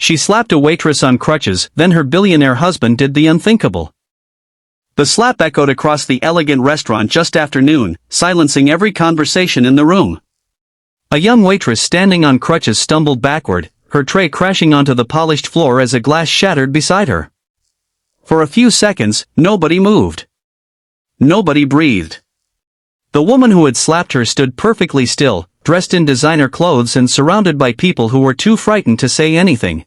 She slapped a waitress on crutches, then her billionaire husband did the unthinkable. The slap echoed across the elegant restaurant just after noon, silencing every conversation in the room. A young waitress standing on crutches stumbled backward, her tray crashing onto the polished floor as a glass shattered beside her. For a few seconds, nobody moved. Nobody breathed. The woman who had slapped her stood perfectly still, dressed in designer clothes and surrounded by people who were too frightened to say anything.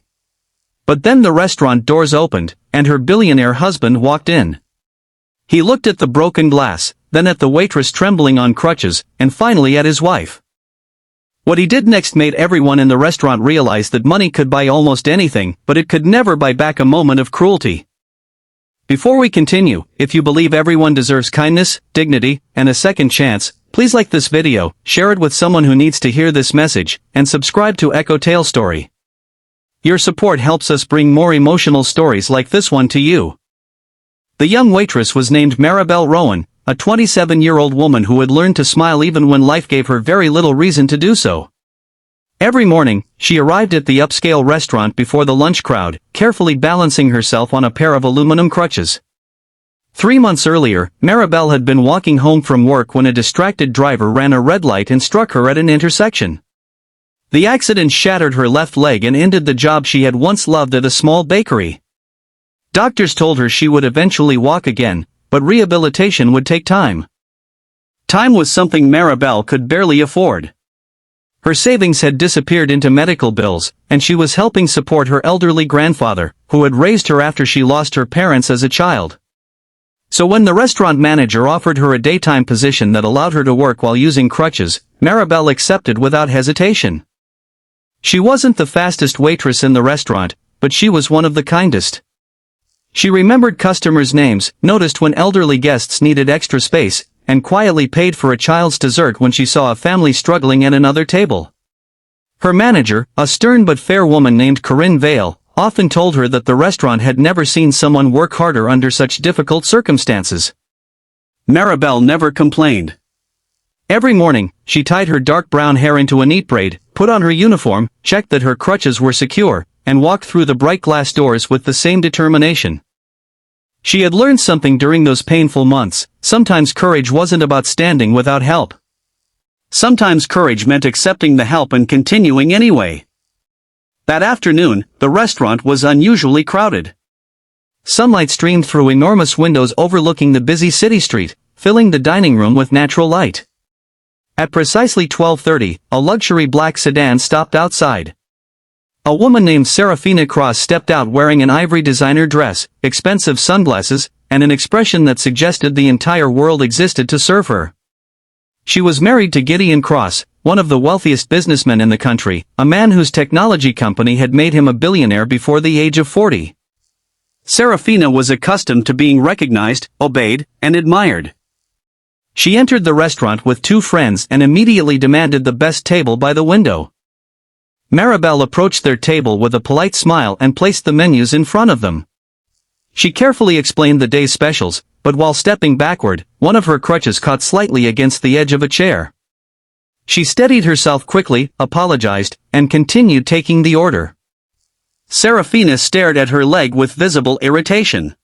But then the restaurant doors opened, and her billionaire husband walked in. He looked at the broken glass, then at the waitress trembling on crutches, and finally at his wife. What he did next made everyone in the restaurant realize that money could buy almost anything, but it could never buy back a moment of cruelty. Before we continue, if you believe everyone deserves kindness, dignity, and a second chance, please like this video, share it with someone who needs to hear this message, and subscribe to EmotionalStory. Your support helps us bring more emotional stories like this one to you. The young waitress was named Maribel Rowan, a 27-year-old woman who had learned to smile even when life gave her very little reason to do so. Every morning, she arrived at the upscale restaurant before the lunch crowd, carefully balancing herself on a pair of aluminum crutches. 3 months earlier, Maribel had been walking home from work when a distracted driver ran a red light and struck her at an intersection. The accident shattered her left leg and ended the job she had once loved at a small bakery. Doctors told her she would eventually walk again, but rehabilitation would take time. Time was something Maribel could barely afford. Her savings had disappeared into medical bills, and she was helping support her elderly grandfather, who had raised her after she lost her parents as a child. So when the restaurant manager offered her a daytime position that allowed her to work while using crutches, Maribel accepted without hesitation. She wasn't the fastest waitress in the restaurant, but she was one of the kindest. She remembered customers' names, noticed when elderly guests needed extra space, and quietly paid for a child's dessert when she saw a family struggling at another table. Her manager, a stern but fair woman named Corinne Vale, often told her that the restaurant had never seen someone work harder under such difficult circumstances. Maribel never complained. Every morning, she tied her dark brown hair into a neat braid, put on her uniform, checked that her crutches were secure, and walked through the bright glass doors with the same determination. She had learned something during those painful months. Sometimes courage wasn't about standing without help. Sometimes courage meant accepting the help and continuing anyway. That afternoon, the restaurant was unusually crowded. Sunlight streamed through enormous windows overlooking the busy city street, filling the dining room with natural light. At precisely 12:30, a luxury black sedan stopped outside. A woman named Serafina Cross stepped out wearing an ivory designer dress, expensive sunglasses, and an expression that suggested the entire world existed to serve her. She was married to Gideon Cross, one of the wealthiest businessmen in the country, a man whose technology company had made him a billionaire before the age of 40. Serafina was accustomed to being recognized, obeyed, and admired. She entered the restaurant with 2 friends and immediately demanded the best table by the window. Maribel approached their table with a polite smile and placed the menus in front of them. She carefully explained the day's specials, but while stepping backward, one of her crutches caught slightly against the edge of a chair. She steadied herself quickly, apologized, and continued taking the order. Serafina stared at her leg with visible irritation.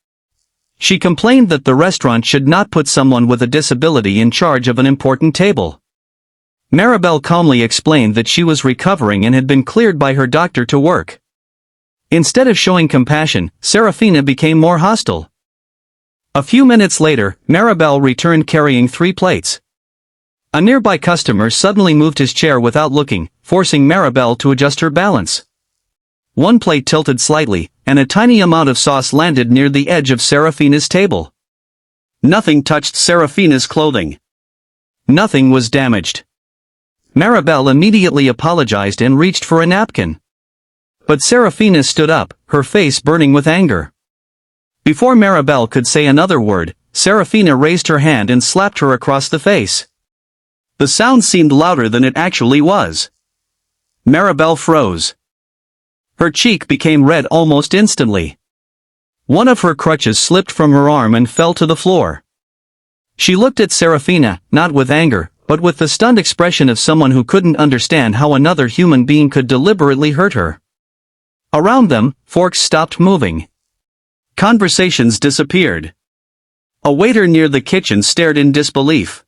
She complained that the restaurant should not put someone with a disability in charge of an important table. Maribel calmly explained that she was recovering and had been cleared by her doctor to work. Instead of showing compassion, Serafina became more hostile. A few minutes later, Maribel returned carrying 3 plates. A nearby customer suddenly moved his chair without looking, forcing Maribel to adjust her balance. One plate tilted slightly, and a tiny amount of sauce landed near the edge of Serafina's table. Nothing touched Serafina's clothing. Nothing was damaged. Maribel immediately apologized and reached for a napkin. But Serafina stood up, her face burning with anger. Before Maribel could say another word, Serafina raised her hand and slapped her across the face. The sound seemed louder than it actually was. Maribel froze. Her cheek became red almost instantly. One of her crutches slipped from her arm and fell to the floor. She looked at Serafina, not with anger, but with the stunned expression of someone who couldn't understand how another human being could deliberately hurt her. Around them, forks stopped moving. Conversations disappeared. A waiter near the kitchen stared in disbelief.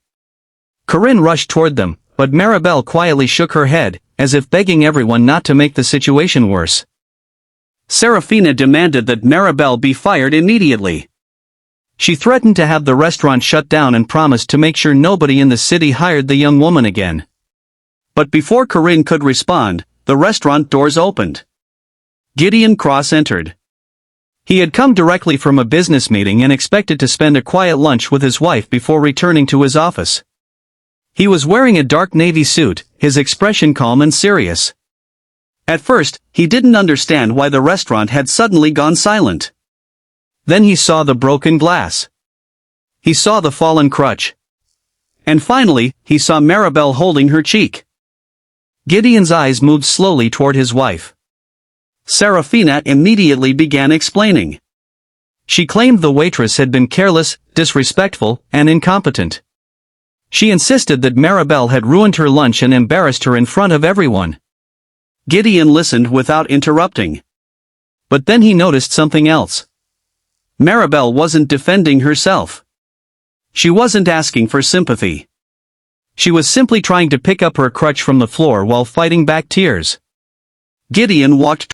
Corinne rushed toward them, but Maribel quietly shook her head, as if begging everyone not to make the situation worse. Serafina demanded that Maribel be fired immediately. She threatened to have the restaurant shut down and promised to make sure nobody in the city hired the young woman again. But before Corinne could respond, the restaurant doors opened. Gideon Cross entered. He had come directly from a business meeting and expected to spend a quiet lunch with his wife before returning to his office. He was wearing a dark navy suit, his expression calm and serious. At first, he didn't understand why the restaurant had suddenly gone silent. Then he saw the broken glass. He saw the fallen crutch. And finally, he saw Maribel holding her cheek. Gideon's eyes moved slowly toward his wife. Serafina immediately began explaining. She claimed the waitress had been careless, disrespectful, and incompetent. She insisted that Maribel had ruined her lunch and embarrassed her in front of everyone. Gideon listened without interrupting. But then he noticed something else. Maribel wasn't defending herself. She wasn't asking for sympathy. She was simply trying to pick up her crutch from the floor while fighting back tears. Gideon walked